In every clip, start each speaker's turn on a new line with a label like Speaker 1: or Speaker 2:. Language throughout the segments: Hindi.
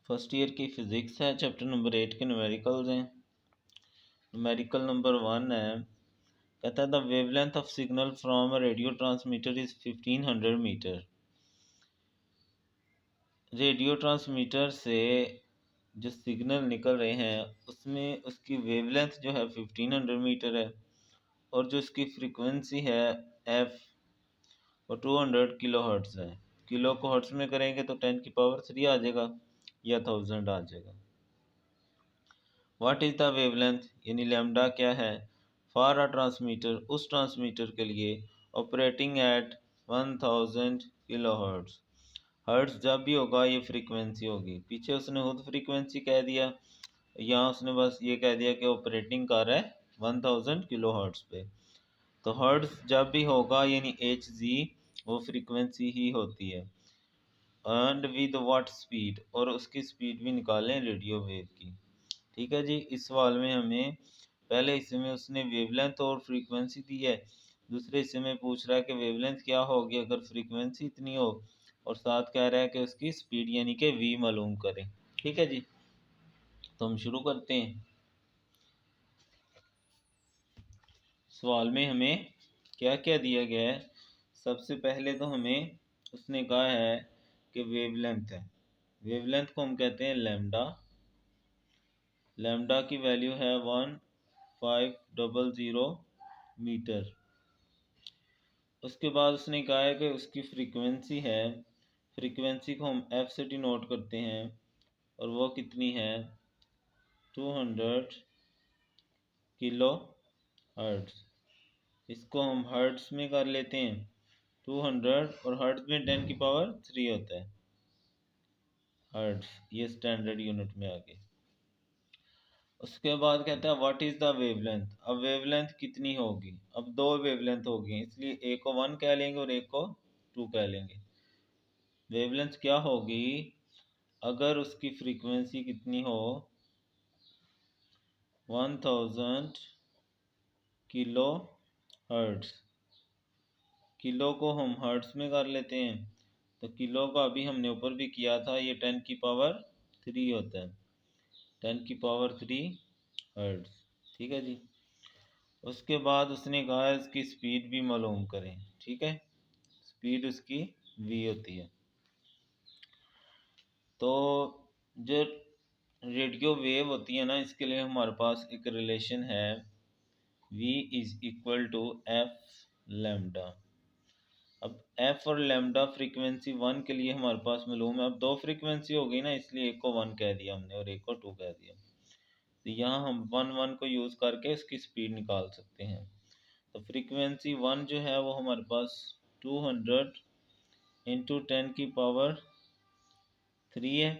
Speaker 1: फर्स्ट ईयर की फिज़िक्स है, चैप्टर नंबर 8 के न्यूमेरिकल्स हैं। न्यूमेरिकल नंबर 1 है, कहता है the wavelength of signal from a radio transmitter is 1500 metre. Radio transmitter से जो सिग्नल निकल रहे हैं उसमें उसकी वेवलेंथ जो है 1500 मीटर है और जो इसकी फ्रीक्वेंसी है एफ वो 200 किलो हर्ट्ज़ है। किलो को हर्ट्ज़ में करेंगे तो 10 की पावर 3 आ जाएगा या 1000 आ जाएगा। व्हाट इज़ द वेवलेंथ यानी लैम्डा क्या है फॉर अ ट्रांसमीटर उस ट्रांसमीटर के लिए operating eight 1000 kilo hertz. Hertz जब भी होगा ये फ्रीक्वेंसी होगी। पीछे उसने खुद फ्रीक्वेंसी कह दिया, यहाँ उसने बस ये कह दिया कि ऑपरेटिंग कर रहा है 1000 किलो हर्ट्ज़ पे। तो हर्ट्ज़ जब भी होगा यानी एच जी वो फ्रीक्वेंसी ही होती है। एंड विद व्हाट स्पीड और उसकी स्पीड भी निकालें रेडियो वेव की। ठीक है जी। इस सवाल में हमें पहले हिस्से में उसने वेवलेंथ और फ्रीक्वेंसी दी है, दूसरे हिस्से में पूछ रहा है कि वेवलेंथ क्या होगी अगर फ्रीक्वेंसी इतनी हो, और साथ कह रहा है कि उसकी स्पीड यानी कि वी मालूम करें। ठीक है जी, तो हम शुरू करते हैं। सवाल में हमें क्या क्या दिया गया है। सबसे पहले तो हमें उसने कहा है कि वेवलेंथ है। वेवलेंथ को हम कहते हैं लैम्डा। लैम्डा की वैल्यू है 1500 मीटर। उसके बाद उसने कहा है कि उसकी फ्रीक्वेंसी है, फ्रीक्वेंसी को हम एफ से डिनोट करते हैं और वो कितनी है 200 किलो हर्ट्ज़। इसको हम हर्ट्ज़ में कर लेते हैं 200 और हर्ट्ज़ में 10 की पावर 3 होता है हर्ट्ज़, ये स्टैंडर्ड यूनिट में आ गए। उसके बाद कहता है व्हाट इज़ द वेवलेंथ। अब वेवलेंथ कितनी होगी, अब दो वेवलेंथ होगी इसलिए एक को 1 कह लेंगे और एक को 2 कह लेंगे। वेवलेंथ क्या होगी अगर उसकी फ्रीक्वेंसी कितनी हो 1000 किलो हर्ट्ज़। किलो को हम हर्ट्ज़ में कर लेते हैं तो किलो का अभी हमने ऊपर भी किया था, ये 10 की पावर 3 होता है, 10 की पावर 3 हर्ट्ज़। ठीक है जी। उसके बाद उसने कहा इसकी स्पीड भी मालूम करें। ठीक है, स्पीड उसकी वी होती है। तो जो रेडियो वेव होती है ना, इसके लिए हमारे पास एक रिलेशन है v is equal to F lambda. अब एफ और लैम्डा फ्रीक्वेंसी 1 के लिए हमारे पास मालूम है। अब दो फ्रीक्वेंसी हो गई ना, इसलिए एक को 1 कह दिया हमने और एक को 2 कह दिया। तो यहाँ हम 1 को यूज़ करके इसकी स्पीड निकाल सकते हैं। तो फ्रीक्वेंसी 1 जो है वो हमारे पास 200 इंटू 10 की पावर 3 है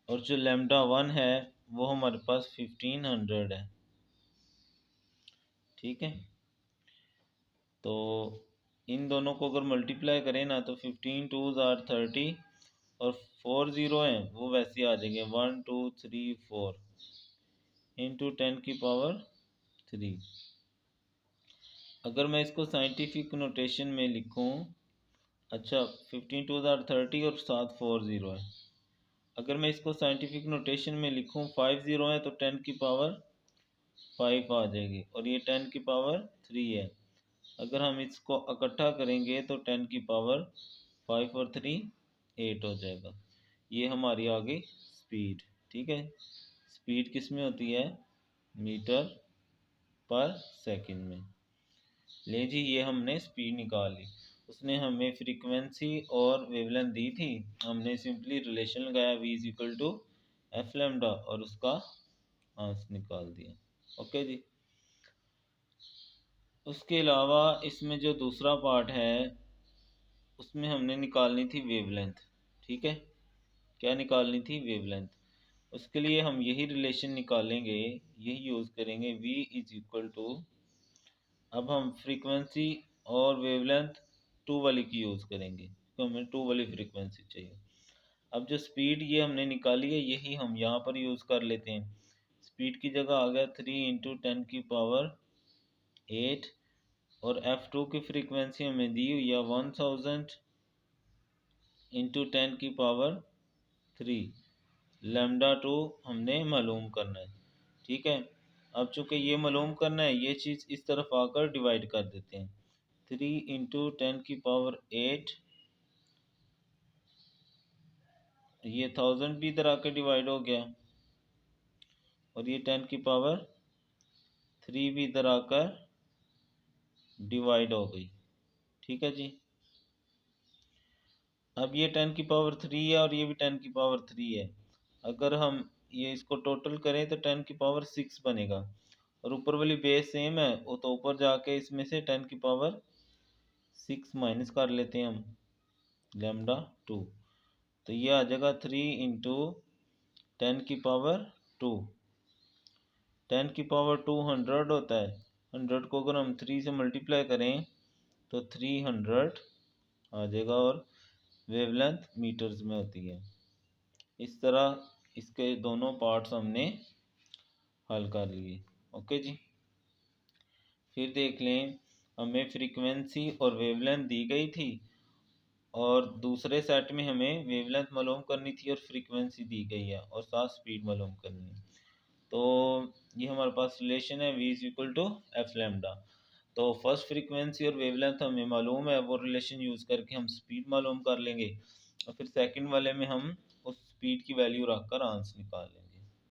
Speaker 1: और जो लैम्डा 1 है वो हमारे पास 1500 है। ठीक है, तो इन दोनों को अगर मल्टीप्लाई करें ना तो 15 2s आर 30 और 4 ज़ीरो हैं वो वैसे आ जाएंगे 1 2 3 4 इंटू 10 की पावर 3। अगर मैं इसको साइंटिफिक नोटेशन में लिखूं, अच्छा 15 2s आर 30 और साथ 4 ज़ीरो है। अगर मैं इसको साइंटिफिक नोटेशन में लिखूं 5 ज़ीरो है तो 10 की पावर 5 आ जाएगी और ये 10 की पावर 3 है। अगर हम इसको इकट्ठा करेंगे तो 10 की पावर 5 और 3 8 हो जाएगा। ये हमारी आ गई स्पीड। ठीक है, स्पीड किस में होती है मीटर पर सेकंड में। ले जी, ये हमने स्पीड निकाल ली। उसने हमें फ्रीक्वेंसी और वेवलेंथ दी थी, हमने सिंपली रिलेशन लगाया v is equal to F lambda और उसका आंसर निकाल दिया। ओके जी। उसके अलावा इसमें जो दूसरा पार्ट है उसमें हमने निकालनी थी वेवलेंथ। ठीक है, क्या निकालनी थी वेवलेंथ। उसके लिए हम यही रिलेशन निकालेंगे, यही यूज़ करेंगे v इज इक्वल टू, अब हम फ्रीक्वेंसी और वेवलेंथ 2 वाली की यूज़ करेंगे तो हमें 2 वाली फ्रीक्वेंसी चाहिए। अब जो स्पीड ये हमने निकाली है यही हम यहाँ पर यूज़ कर लेते हैं। स्पीड की जगह आ गया 3 इंटू 10 की पावर 8 और f2 की फ्रीक्वेंसी हमें दी हुई है 1000 इंटू 10 की पावर 3 लैम्डा टू हमने मालूम करना है। ठीक है, अब चूंकि ये मालूम करना है, ये चीज़ इस तरफ आकर डिवाइड कर देते हैं। 3 × 10⁸, ये 1000 भी इधर आकर डिवाइड हो गया और ये 10⁻³ भी इधर आकर डिवाइड हो गई। ठीक है जी, अब ये 10⁻³ है और ये भी 10⁻³ है। अगर हम ये इसको टोटल करें तो 10⁻6 बनेगा और ऊपर वाली बेस सेम है, वो तो ऊपर जाके इसमें से 10⁻6 माइनस कर लेते हैं हम, लैम्डा टू। तो ये आ जाएगा 3 × 10⁻²। 10⁻² 100 होता है। 100 को अगर हम 3 से मल्टीप्लाई करें तो 300 आ जाएगा और वेवलेंथ मीटर्स में होती है। इस तरह इसके दोनों पार्ट्स हमने हल कर लिए। ओके जी, फिर देख लें, हमें फ्रीक्वेंसी और वेवलेंथ दी गई थी और दूसरे सेट में हमें वेवलेंथ मालूम करनी थी और फ्रीक्वेंसी दी गई है और साथ स्पीड मालूम करनी है। तो ये हमारे पास रिलेशन है v = f लैम्डा। तो फर्स्ट फ्रीक्वेंसी और वेवलेंथ हमें मालूम है, वो रिलेशन यूज़ करके हम स्पीड मालूम कर लेंगे और फिर सेकंड वाले में हम उस स्पीड की वैल्यू रख कर आंसर निकाल लेंगे।